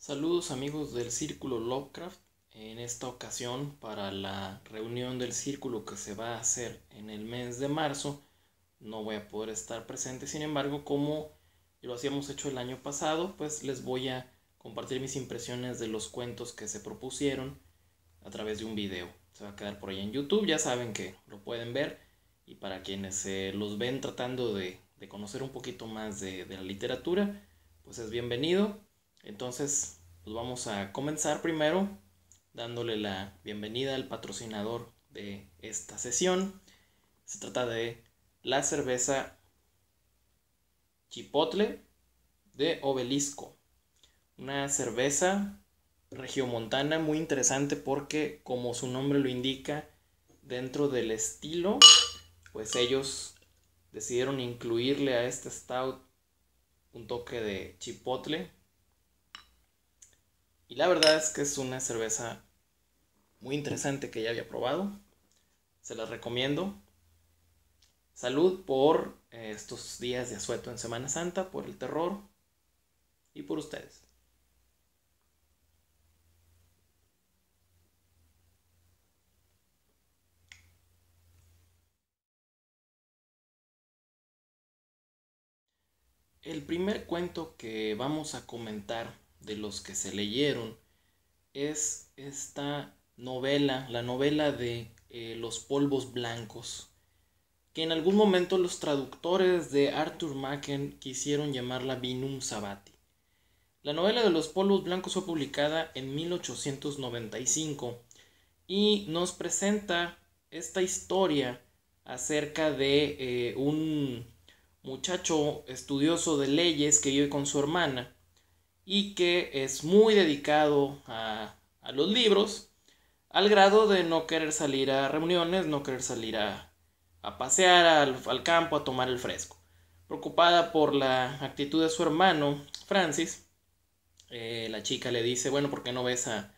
Saludos amigos del Círculo Lovecraft. En esta ocasión, para la reunión del círculo que se va a hacer en el mes de marzo, no voy a poder estar presente. Sin embargo, como lo habíamos hecho el año pasado, pues les voy a compartir mis impresiones de los cuentos que se propusieron a través de un video. Se va a quedar por ahí en YouTube, ya saben que lo pueden ver. Y para quienes los ven tratando de conocer un poquito más de la literatura, pues es bienvenido. Entonces, pues vamos a comenzar primero dándole la bienvenida al patrocinador de esta sesión. Se trata de la cerveza Chipotle de Obelisco. Una cerveza regiomontana muy interesante porque, como su nombre lo indica, dentro del estilo, pues ellos decidieron incluirle a este stout un toque de chipotle. Y la verdad es que es una cerveza muy interesante que ya había probado. Se las recomiendo. Salud por estos días de asueto en Semana Santa, por el terror y por ustedes. El primer cuento que vamos a comentar de los que se leyeron es esta novela, la novela de Los polvos blancos, que en algún momento los traductores de Arthur Machen quisieron llamarla Vinum Sabati. La novela de Los polvos blancos fue publicada en 1895 y nos presenta esta historia acerca de un muchacho estudioso de leyes que vive con su hermana y que es muy dedicado a los libros, al grado de no querer salir a reuniones, no querer salir a pasear al campo, a tomar el fresco. Preocupada por la actitud de su hermano, Francis, la chica le dice, bueno, ¿por qué no ves a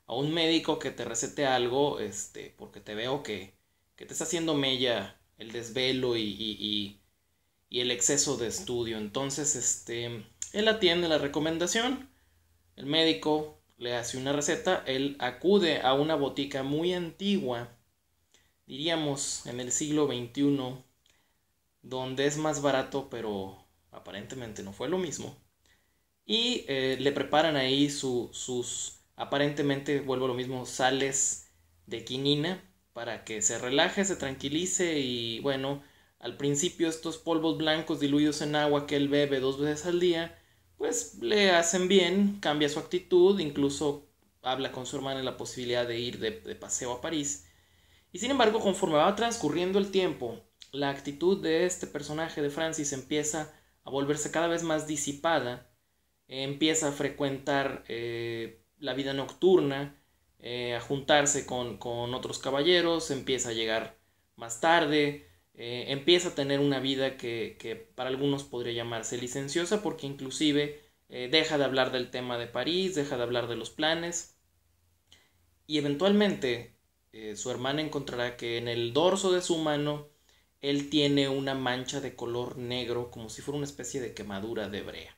un médico que te recete algo? Porque te veo que te está haciendo mella el desvelo y el exceso de estudio. Entonces, él atiende la recomendación, el médico le hace una receta, él acude a una botica muy antigua, diríamos en el siglo XXI, donde es más barato, pero aparentemente no fue lo mismo. Y le preparan ahí sus, aparentemente, vuelvo a lo mismo, sales de quinina para que se relaje, se tranquilice y bueno, al principio estos polvos blancos diluidos en agua que él bebe 2 veces al día, pues le hacen bien, cambia su actitud, incluso habla con su hermana de la posibilidad de ir de paseo a París. Y sin embargo, conforme va transcurriendo el tiempo, la actitud de este personaje de Francis empieza a volverse cada vez más disipada, empieza a frecuentar la vida nocturna, a juntarse con otros caballeros, empieza a llegar más tarde, empieza a tener una vida que para algunos podría llamarse licenciosa porque inclusive deja de hablar del tema de París, deja de hablar de los planes y eventualmente su hermana encontrará que en el dorso de su mano él tiene una mancha de color negro como si fuera una especie de quemadura de brea.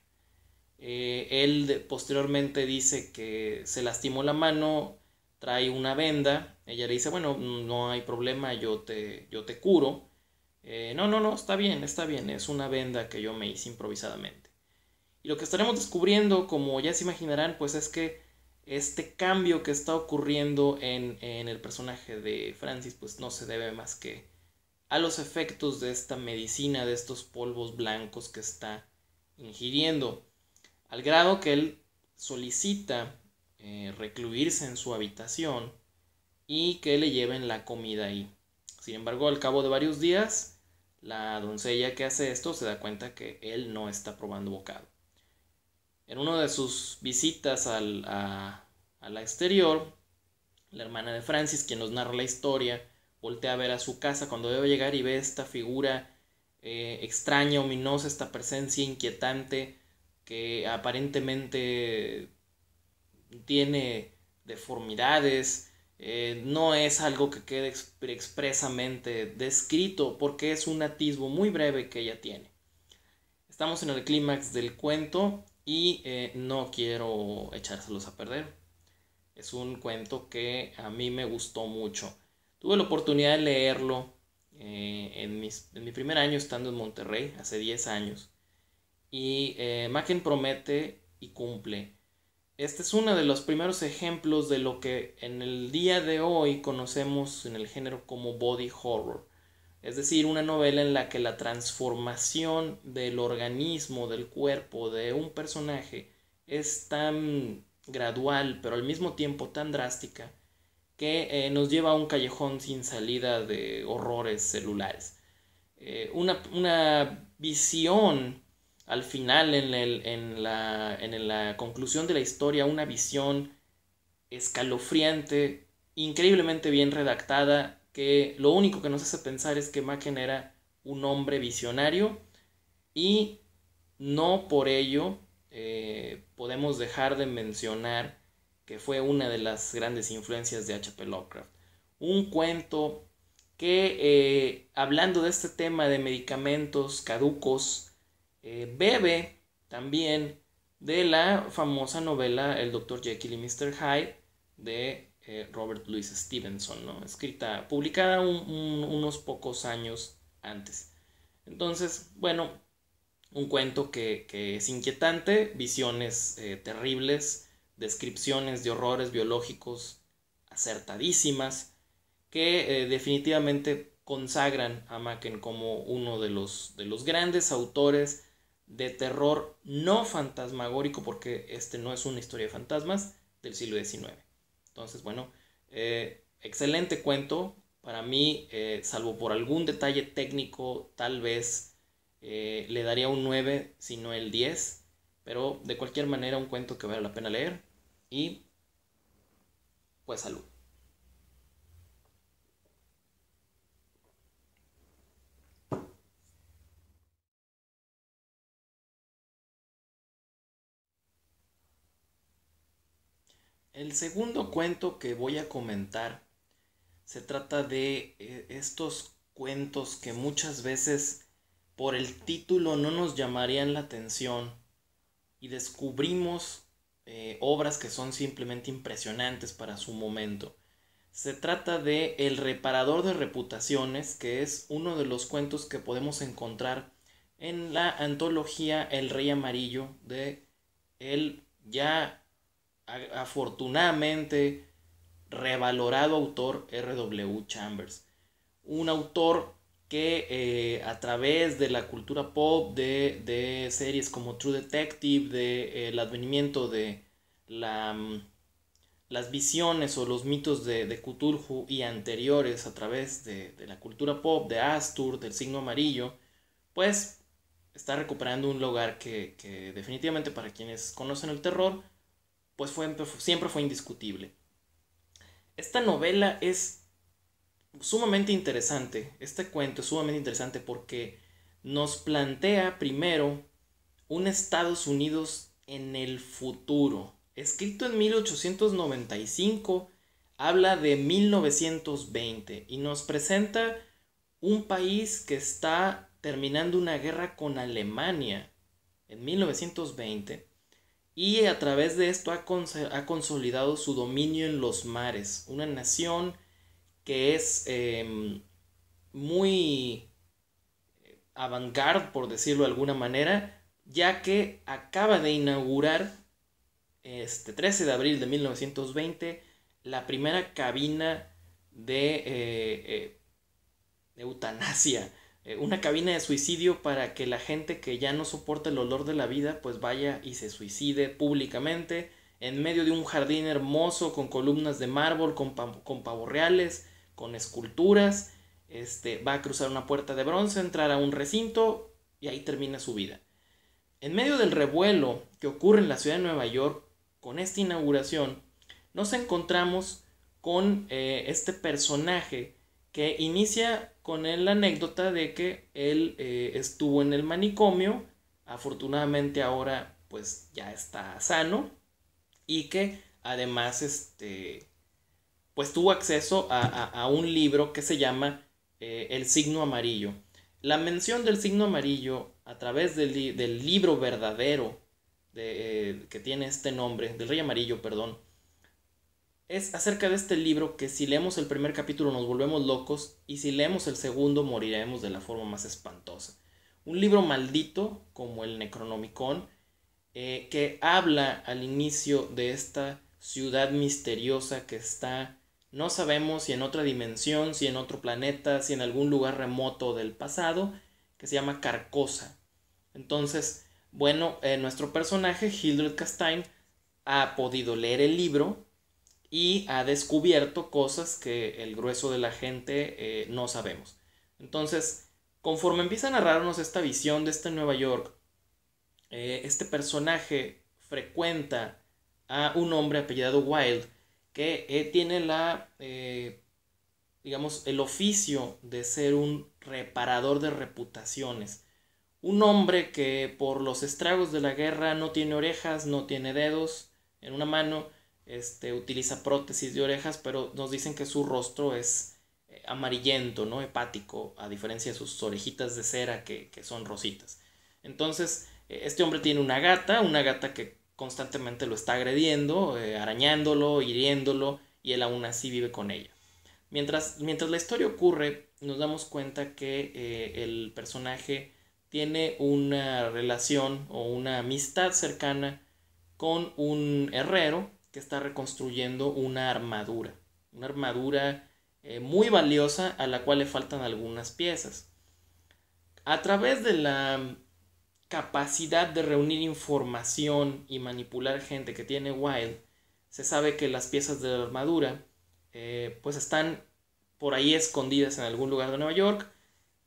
Él posteriormente dice que se lastimó la mano, trae una venda. Ella le dice, bueno, no hay problema, yo te curo. No, está bien, es una venda que yo me hice improvisadamente. Y lo que estaremos descubriendo, como ya se imaginarán, pues es que este cambio que está ocurriendo en el personaje de Francis, pues no se debe más que a los efectos de esta medicina, de estos polvos blancos que está ingiriendo, al grado que él solicita recluirse en su habitación y que le lleven la comida ahí. Sin embargo, al cabo de varios días, la doncella que hace esto se da cuenta que él no está probando bocado. En una de sus visitas a la exterior, la hermana de Francis, quien nos narra la historia, voltea a ver a su casa cuando debe llegar y ve esta figura extraña, ominosa, esta presencia inquietante que aparentemente tiene deformidades. No es algo que quede expresamente descrito porque es un atisbo muy breve que ella tiene. Estamos en el clímax del cuento y no quiero echárselos a perder. Es un cuento que a mí me gustó mucho. Tuve la oportunidad de leerlo en mi primer año estando en Monterrey, hace 10 años. Y Machen promete y cumple. Este es uno de los primeros ejemplos de lo que en el día de hoy conocemos en el género como body horror. Es decir, una novela en la que la transformación del organismo, del cuerpo de un personaje es tan gradual, pero al mismo tiempo tan drástica, que nos lleva a un callejón sin salida de horrores celulares. Una visión al final, en la conclusión de la historia, una visión escalofriante, increíblemente bien redactada, que lo único que nos hace pensar es que Machen era un hombre visionario y no por ello podemos dejar de mencionar que fue una de las grandes influencias de H.P. Lovecraft. Un cuento que, hablando de este tema de medicamentos caducos, bebe también de la famosa novela El Dr. Jekyll y Mr. Hyde de Robert Louis Stevenson, ¿no? Escrita, publicada unos pocos años antes. Entonces, bueno, un cuento que es inquietante, visiones terribles, descripciones de horrores biológicos acertadísimas, que definitivamente consagran a Machen como uno de los grandes autores de terror no fantasmagórico, porque este no es una historia de fantasmas, del siglo XIX. Entonces, bueno, excelente cuento. Para mí, salvo por algún detalle técnico, tal vez le daría un 9, si no el 10. Pero de cualquier manera, un cuento que vale la pena leer. Y pues salud. El segundo cuento que voy a comentar se trata de estos cuentos que muchas veces por el título no nos llamarían la atención y descubrimos obras que son simplemente impresionantes para su momento. Se trata de El reparador de reputaciones, que es uno de los cuentos que podemos encontrar en la antología El Rey Amarillo de el ya afortunadamente revalorado autor R.W. Chambers. Un autor que a través de la cultura pop, de series como True Detective, del advenimiento de la, las visiones o los mitos de Cthulhu y anteriores a través de la cultura pop, de Astur, del signo amarillo, pues está recuperando un lugar que definitivamente para quienes conocen el terror, pues siempre fue indiscutible. Esta novela es sumamente interesante, este cuento es sumamente interesante porque nos plantea primero un Estados Unidos en el futuro. Escrito en 1895, habla de 1920 y nos presenta un país que está terminando una guerra con Alemania en 1920 y a través de esto ha consolidado su dominio en los mares. Una nación que es muy avant-garde, por decirlo de alguna manera, ya que acaba de inaugurar este 13 de abril de 1920 la primera cabina de eutanasia, una cabina de suicidio para que la gente que ya no soporta el olor de la vida pues vaya y se suicide públicamente en medio de un jardín hermoso con columnas de mármol, con pavos reales, con esculturas. Va a cruzar una puerta de bronce, entrar a un recinto y ahí termina su vida. En medio del revuelo que ocurre en la ciudad de Nueva York con esta inauguración, nos encontramos con este personaje que inicia con la anécdota de que él estuvo en el manicomio, afortunadamente ahora pues ya está sano y que además pues tuvo acceso a un libro que se llama El signo amarillo. La mención del signo amarillo a través del libro verdadero que tiene este nombre, del Rey Amarillo, perdón, es acerca de este libro que si leemos el primer capítulo nos volvemos locos y si leemos el segundo moriremos de la forma más espantosa. Un libro maldito como el Necronomicon, que habla al inicio de esta ciudad misteriosa que está, no sabemos si en otra dimensión, si en otro planeta, si en algún lugar remoto del pasado, que se llama Carcosa. Entonces, bueno, nuestro personaje, Hildred Castaigne, ha podido leer el libro y ha descubierto cosas que el grueso de la gente no sabemos. Entonces, conforme empieza a narrarnos esta visión de este Nueva York, este personaje frecuenta a un hombre apellidado Wilde que tiene digamos, el oficio de ser un reparador de reputaciones. Un hombre que por los estragos de la guerra no tiene orejas, no tiene dedos en una mano, utiliza prótesis de orejas, pero nos dicen que su rostro es amarillento, ¿no? Hepático, a diferencia de sus orejitas de cera que son rositas. Entonces, este hombre tiene una gata que constantemente lo está agrediendo, arañándolo, hiriéndolo, y él aún así vive con ella. Mientras la historia ocurre, nos damos cuenta que el personaje tiene una relación o una amistad cercana con un herrero que está reconstruyendo una armadura muy valiosa a la cual le faltan algunas piezas. A través de la capacidad de reunir información y manipular gente que tiene Wilde, se sabe que las piezas de la armadura pues están por ahí escondidas en algún lugar de Nueva York,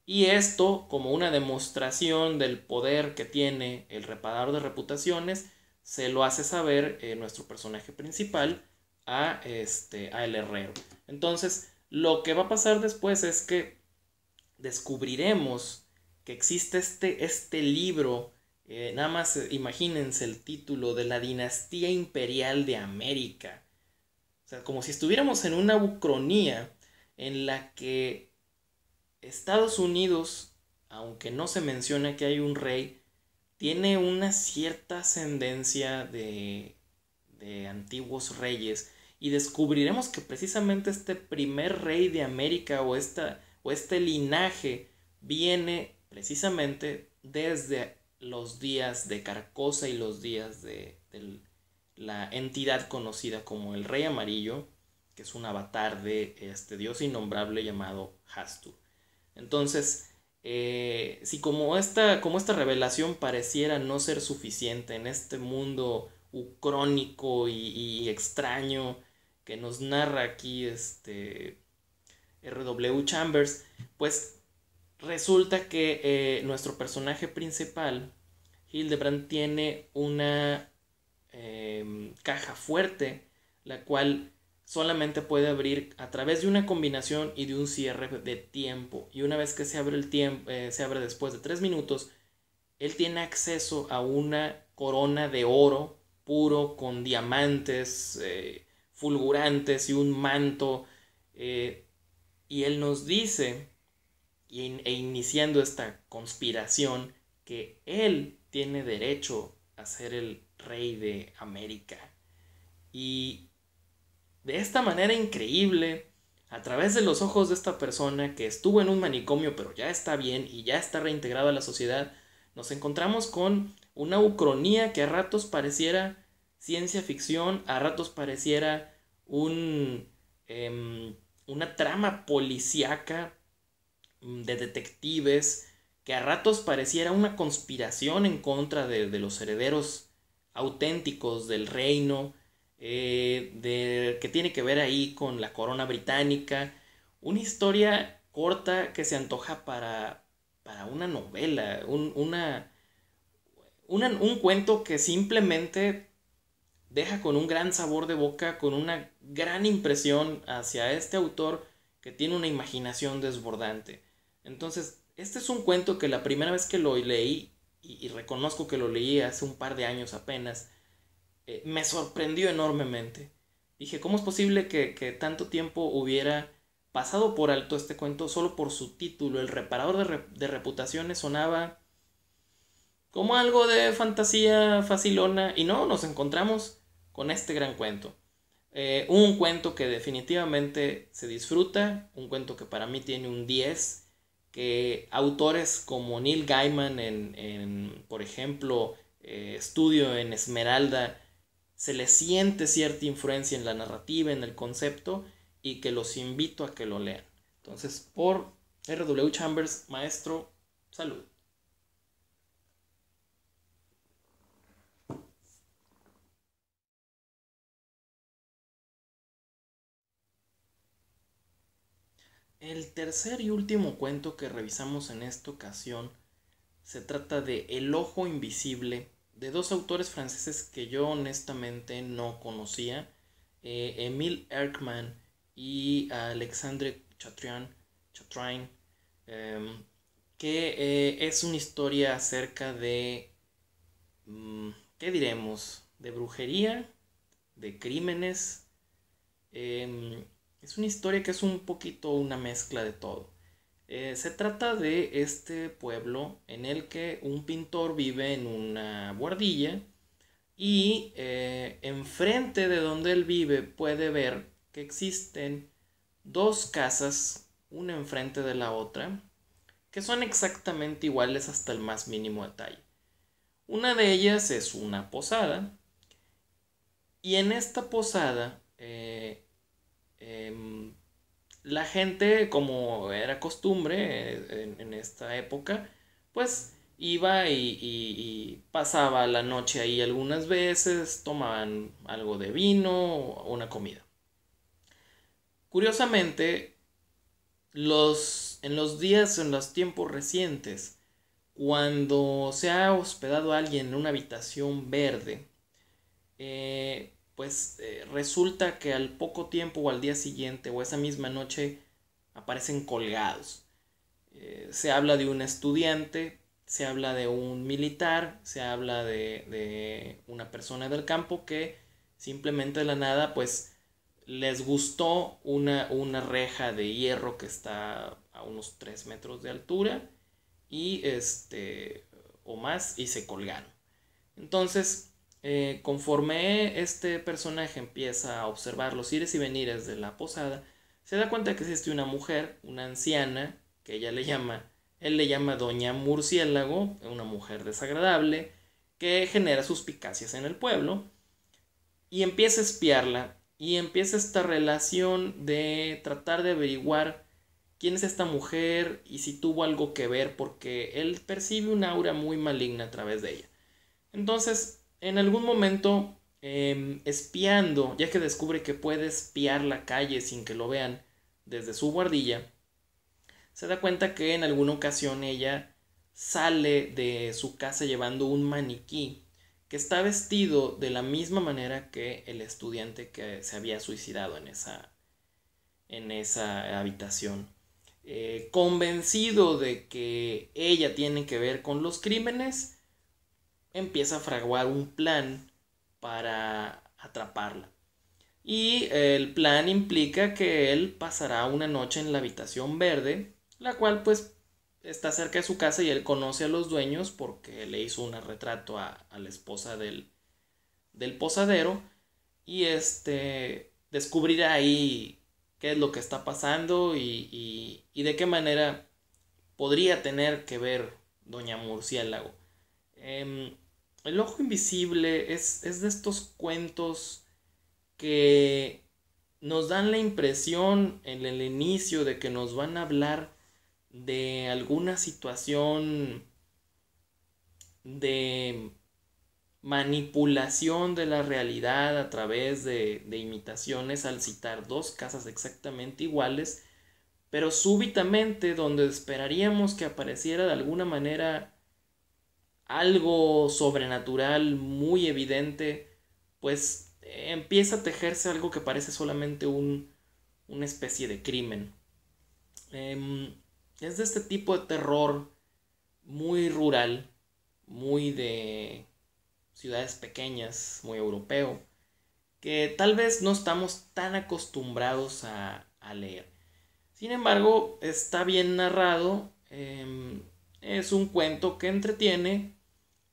y esto, como una demostración del poder que tiene el reparador de reputaciones, se lo hace saber nuestro personaje principal a el herrero. Entonces, lo que va a pasar después es que descubriremos que existe este libro, nada más imagínense el título, de la dinastía imperial de América. O sea, como si estuviéramos en una ucronía en la que Estados Unidos, aunque no se menciona que hay un rey, tiene una cierta ascendencia de antiguos reyes, y descubriremos que precisamente este primer rey de América o este linaje viene precisamente desde los días de Carcosa y los días de la entidad conocida como el Rey Amarillo, que es un avatar de este dios innombrable llamado Hastur. Entonces, si como esta revelación pareciera no ser suficiente en este mundo ucrónico y extraño que nos narra aquí R.W. Chambers, pues resulta que nuestro personaje principal, Hildebrand, tiene una caja fuerte, la cual solamente puede abrir a través de una combinación y de un cierre de tiempo. Y una vez que se abre el tiempo, se abre después de 3 minutos, él tiene acceso a una corona de oro puro con diamantes fulgurantes y un manto. Y él nos dice, iniciando esta conspiración, que él tiene derecho a ser el rey de América. Y de esta manera increíble, a través de los ojos de esta persona que estuvo en un manicomio pero ya está bien y ya está reintegrado a la sociedad, nos encontramos con una ucronía que a ratos pareciera ciencia ficción, a ratos pareciera una trama policíaca de detectives, que a ratos pareciera una conspiración en contra de los herederos auténticos del reino, que tiene que ver ahí con la corona británica. Una historia corta que se antoja para una novela, un cuento que simplemente deja con un gran sabor de boca, con una gran impresión hacia este autor que tiene una imaginación desbordante. Entonces, este es un cuento que la primera vez que lo leí, y reconozco que lo leí hace un par de años apenas, me sorprendió enormemente. Dije, ¿cómo es posible que tanto tiempo hubiera pasado por alto este cuento solo por su título? El reparador de reputaciones sonaba como algo de fantasía facilona, y no, nos encontramos con este gran cuento. Un cuento que definitivamente se disfruta, un cuento que para mí tiene un 10, que autores como Neil Gaiman por ejemplo, Estudio en Esmeralda, se le siente cierta influencia en la narrativa, en el concepto, y que los invito a que lo lean. Entonces, por R.W. Chambers, maestro, salud. El tercer y último cuento que revisamos en esta ocasión se trata de El ojo invisible, de dos autores franceses que yo honestamente no conocía, Émile Erckmann y Alexandre Chatrain, eh, que es una historia acerca de, ¿qué diremos? De brujería, de crímenes. Es una historia que es un poquito una mezcla de todo. Se trata de este pueblo en el que un pintor vive en una buhardilla y enfrente de donde él vive puede ver que existen dos casas, una enfrente de la otra, que son exactamente iguales hasta el más mínimo detalle. Una de ellas es una posada y en esta posada em, la gente, como era costumbre en esta época, pues iba y pasaba la noche ahí algunas veces, tomaban algo de vino o una comida. Curiosamente, en los días, en los tiempos recientes, cuando se ha hospedado alguien en una habitación verde, resulta que al poco tiempo o al día siguiente o esa misma noche aparecen colgados. Se habla de un estudiante, se habla de un militar, se habla de una persona del campo que simplemente de la nada pues les gustó una reja de hierro que está a unos 3 metros de altura y o más y se colgaron. Entonces, conforme este personaje empieza a observar los ires y venires de la posada, se da cuenta que existe una mujer, una anciana, que él le llama Doña Murciélago, una mujer desagradable, que genera suspicacias en el pueblo, y empieza a espiarla, y empieza esta relación de tratar de averiguar quién es esta mujer y si tuvo algo que ver, porque él percibe una aura muy maligna a través de ella. Entonces, en algún momento, espiando, ya que descubre que puede espiar la calle sin que lo vean desde su guardilla, se da cuenta que en alguna ocasión ella sale de su casa llevando un maniquí que está vestido de la misma manera que el estudiante que se había suicidado en esa habitación. Convencido de que ella tiene que ver con los crímenes, empieza a fraguar un plan para atraparla. Y el plan implica que él pasará una noche en la habitación verde, la cual pues está cerca de su casa y él conoce a los dueños porque le hizo un retrato a la esposa del posadero y descubrirá ahí qué es lo que está pasando y de qué manera podría tener que ver Doña Murciélago. Em, el ojo invisible es de estos cuentos que nos dan la impresión en el inicio de que nos van a hablar de alguna situación de manipulación de la realidad a través de imitaciones al citar dos casas exactamente iguales, pero súbitamente donde esperaríamos que apareciera de alguna manera algo sobrenatural muy evidente, pues empieza a tejerse algo que parece solamente una especie de crimen. Em, es de este tipo de terror muy rural, muy de ciudades pequeñas, muy europeo, que tal vez no estamos tan acostumbrados a leer. Sin embargo, está bien narrado, es un cuento que entretiene,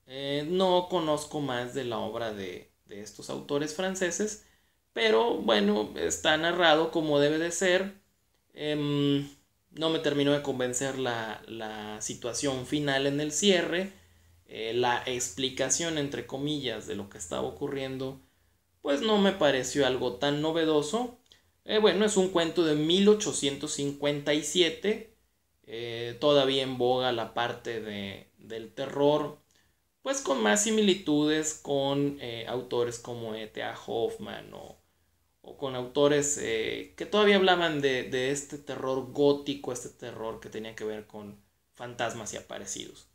No conozco más de la obra de estos autores franceses, pero bueno, está narrado como debe de ser. Em, no me terminó de convencer la situación final en el cierre. La explicación, entre comillas, de lo que estaba ocurriendo, pues no me pareció algo tan novedoso. Bueno, es un cuento de 1857, todavía en boga la parte del terror, pues con más similitudes con autores como E.T.A. Hoffman o con autores que todavía hablaban de este terror gótico, este terror que tenía que ver con fantasmas y aparecidos.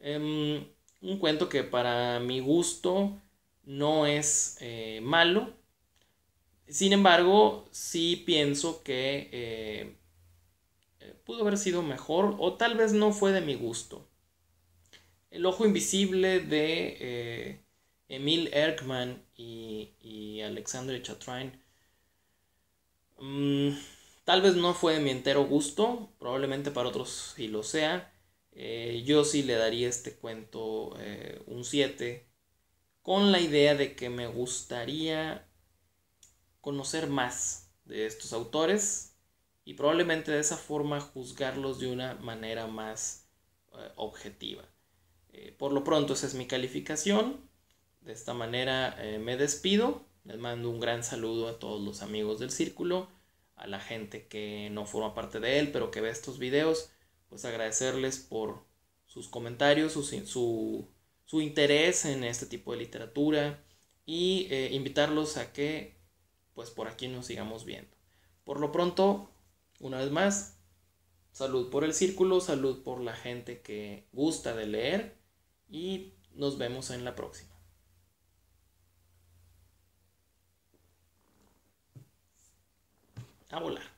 Em, un cuento que para mi gusto no es malo, sin embargo, sí pienso que pudo haber sido mejor o tal vez no fue de mi gusto. El ojo invisible de Emile Erckmann y Alexandre Chatrain, mm, tal vez no fue de mi entero gusto, probablemente para otros sí lo sea. Yo sí le daría este cuento un 7, con la idea de que me gustaría conocer más de estos autores y probablemente de esa forma juzgarlos de una manera más objetiva. Por lo pronto esa es mi calificación. De esta manera me despido. Les mando un gran saludo a todos los amigos del círculo, a la gente que no forma parte de él, pero que ve estos videos. Pues agradecerles por sus comentarios, su interés en este tipo de literatura y invitarlos a que pues por aquí nos sigamos viendo. Por lo pronto, una vez más, salud por el círculo, salud por la gente que gusta de leer y nos vemos en la próxima. A volar.